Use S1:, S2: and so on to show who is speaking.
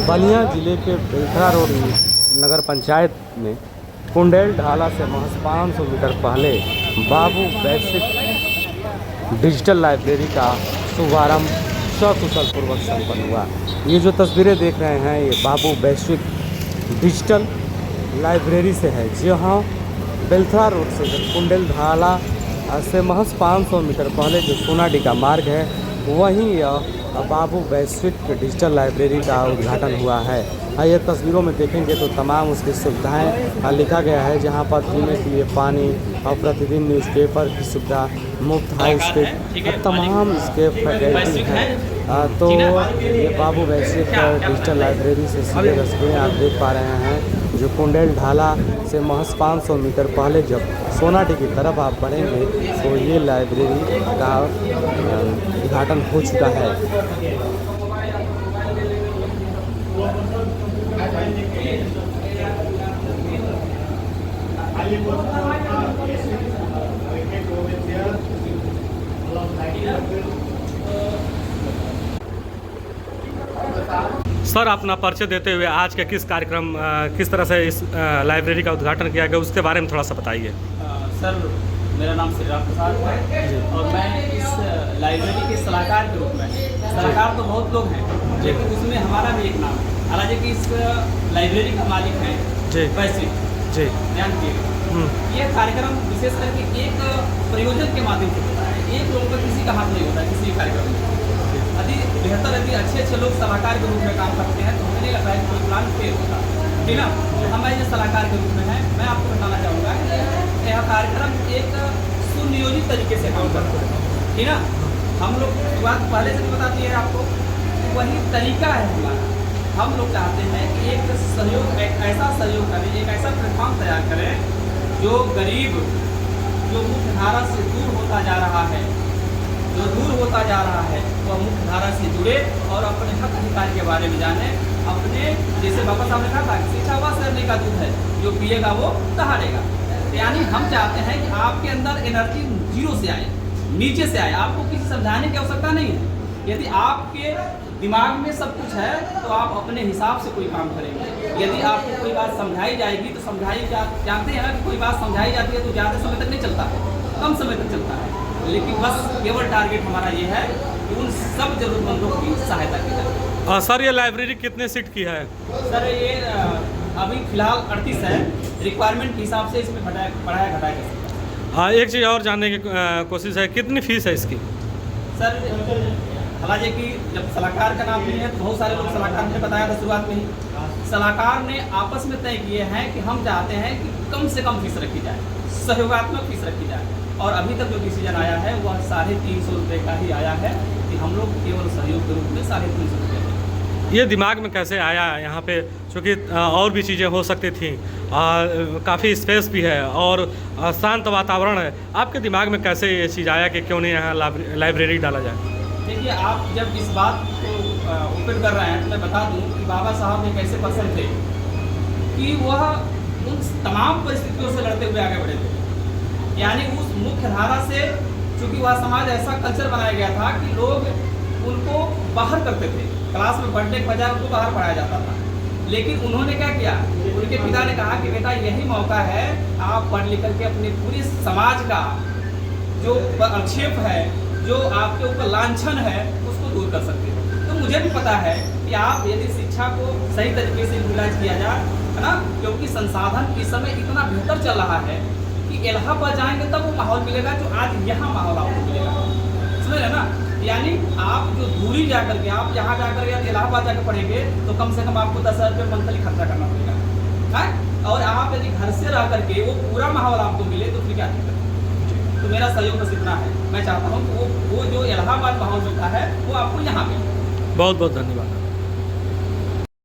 S1: बलिया जिले के बेलथरा रोड नगर पंचायत में कुंडेल ढाला से महज 500 मीटर पहले बाबू वैश्विक डिजिटल लाइब्रेरी का शुभारंभ सकुशल पूर्वक संपन्न हुआ। ये जो तस्वीरें देख रहे हैं ये बाबू वैश्विक डिजिटल लाइब्रेरी से है, जहाँ बेलथरा रोड से कुंडेल ढाला से महज 500 मीटर पहले जो सोनाडी का मार्ग है वहीं यह बाबू वैश्विक डिजिटल लाइब्रेरी का उद्घाटन हुआ है। ये तस्वीरों में देखेंगे तो तमाम उसकी सुविधाएं लिखा गया है, जहां पर पीने के लिए पानी और प्रतिदिन न्यूज़पेपर की सुविधा मुफ्त हाई स्पीड तमाम इसके फैकल्टी हैं। तो ये बाबू वैश्विक डिजिटल लाइब्रेरी से सीधे तस्वीरें आप देख पा रहे हैं, जो कुंडेल ढाला से महज 500 मीटर पहले जब सोनाडी की तरफ आप बढ़ेंगे तो ये लाइब्रेरी का उद्घाटन हो चुका है।
S2: सर, अपना परिचय देते हुए आज के किस तरह से इस लाइब्रेरी का उद्घाटन किया गया उसके बारे में थोड़ा सा बताइए।
S3: सर, मेरा नाम श्रीराम प्रसाद है और मैं इस लाइब्रेरी के सलाहकार के रूप में, सलाहकार तो बहुत लोग हैं लेकिन उसमें हमारा भी एक नाम है। हालांकि कि इस लाइब्रेरी का मालिक है वैश्विक जी, ध्यान दिएगा। ये कार्यक्रम विशेष करके एक प्रयोजन के माध्यम से होता है, एक लोगों का किसी का हाथ नहीं होता किसी कार्यक्रम में। यदि बेहतर यदि अच्छे लोग सलाहकार के रूप में काम करते हैं तो मुझे नहीं लगता है कोई प्लान फेल होता, ठीक ना। हमारे जो सलाहकार के रूप में है, मैं आपको बताना चाहूँगा कि यह कार्यक्रम एक सुनियोजित तरीके से काम करता है, ठीक ना। हम लोग बात पहले से भी बताती है आपको, वही तरीका है हमारा। हम लोग चाहते हैं कि एक सहयोग, एक ऐसा सहयोग करें, एक ऐसा प्लेटफॉर्म तैयार करें जो गरीब, जो मुख्य धारा से दूर होता जा रहा है, जो दूर होता जा रहा है वह मुख्य धारा से जुड़े और अपने हक अधिकार के बारे में जाने। अपने जैसे बाबा साहब ने कहा था कि शिक्षा वह शहरने का दूध है, जो पिएगा वो दहाड़ेगा। यानी हम चाहते हैं कि आपके अंदर एनर्जी जीरो से आए, नीचे से आए, आपको किसी समझाने की आवश्यकता नहीं है। यदि आपके दिमाग में सब कुछ है तो आप अपने हिसाब से कोई काम करेंगे। यदि आपको कोई बात समझाई जाएगी तो जानते हैं ना कि कोई बात समझाई जाती है तो ज़्यादा समय तक नहीं चलता है, कम समय तक चलता है। लेकिन बस केवल टारगेट हमारा ये है कि उन सब जरूरतमंदों की सहायता की जाए।
S2: सर, ये लाइब्रेरी कितने सीट की है?
S3: सर, ये अभी फिलहाल 38 है, रिक्वायरमेंट के हिसाब से इसमें बढ़ाया घटाया जा सकता है।
S2: एक चीज़ और जानने की कोशिश है, कितनी फीस है इसकी?
S3: सर, हालांकि कि जब सलाहकार का नाम नहीं है तो बहुत सारे लोग सलाहकार ने बताया था शुरुआत में ही। सलाहकार ने आपस में तय किए हैं कि हम चाहते हैं कि कम से कम फीस रखी जाए, सहयोगात्मक फीस रखी जाए। और अभी तक जो डिसीजन आया है वह 350 रुपये का ही आया है कि हम लोग केवल सहयोग के रूप में 350 रुपये।
S2: ये दिमाग में कैसे आया यहाँ पे, चूँकि और भी चीज़ें हो सकती थी, काफ़ी स्पेस भी है और शांत वातावरण है, आपके दिमाग में कैसे ये चीज़ आया कि क्यों नहीं यहाँ लाइब्रेरी डाला जाए?
S3: देखिए, आप जब इस बात को ओपन कर रहे हैं तो मैं बता दूं कि बाबा साहब एक ऐसे पर्सन थे कि वह उन तमाम परिस्थितियों से लड़ते हुए आगे बढ़े थे। यानी उस मुख्य धारा से, चूँकि वह समाज ऐसा कल्चर बनाया गया था कि लोग उनको बाहर करते थे, क्लास में पढ़ने के बजाय उनको बाहर पढ़ाया जाता था। लेकिन उन्होंने क्या किया, उनके पिता ने कहा कि बेटा यही मौका है, आप पढ़ लिख करके अपने पूरी समाज का जो आक्षेप है, जो आपके ऊपर लांछन है, उसको दूर कर सकते हो। तो मुझे भी पता है कि आप यदि शिक्षा को सही तरीके से यूटिलाइज किया जाए, है ना, क्योंकि संसाधन इस समय इतना बेहतर चल रहा है कि इलाहाबाद जाएंगे तब वो माहौल मिलेगा जो आज यहाँ माहौल आपको मिलेगा, समझ रहे ना। यानी आप जो दूरी जाकर के, आप यहाँ जाकर के इलाहाबाद जाकर पढ़ेंगे तो कम से कम आपको 10,000 रुपये मंथली खर्चा करना पड़ेगा, है। और आप यदि घर से रह करके वो पूरा माहौल आपको मिले तो फिर क्या दिक्कत है। तो मेरा सहयोग बस इतना है, मैं चाहता हूँ कि वो जो इलाहाबाद माहौल जो है वो आपको यहाँ मिले।
S2: बहुत बहुत धन्यवाद।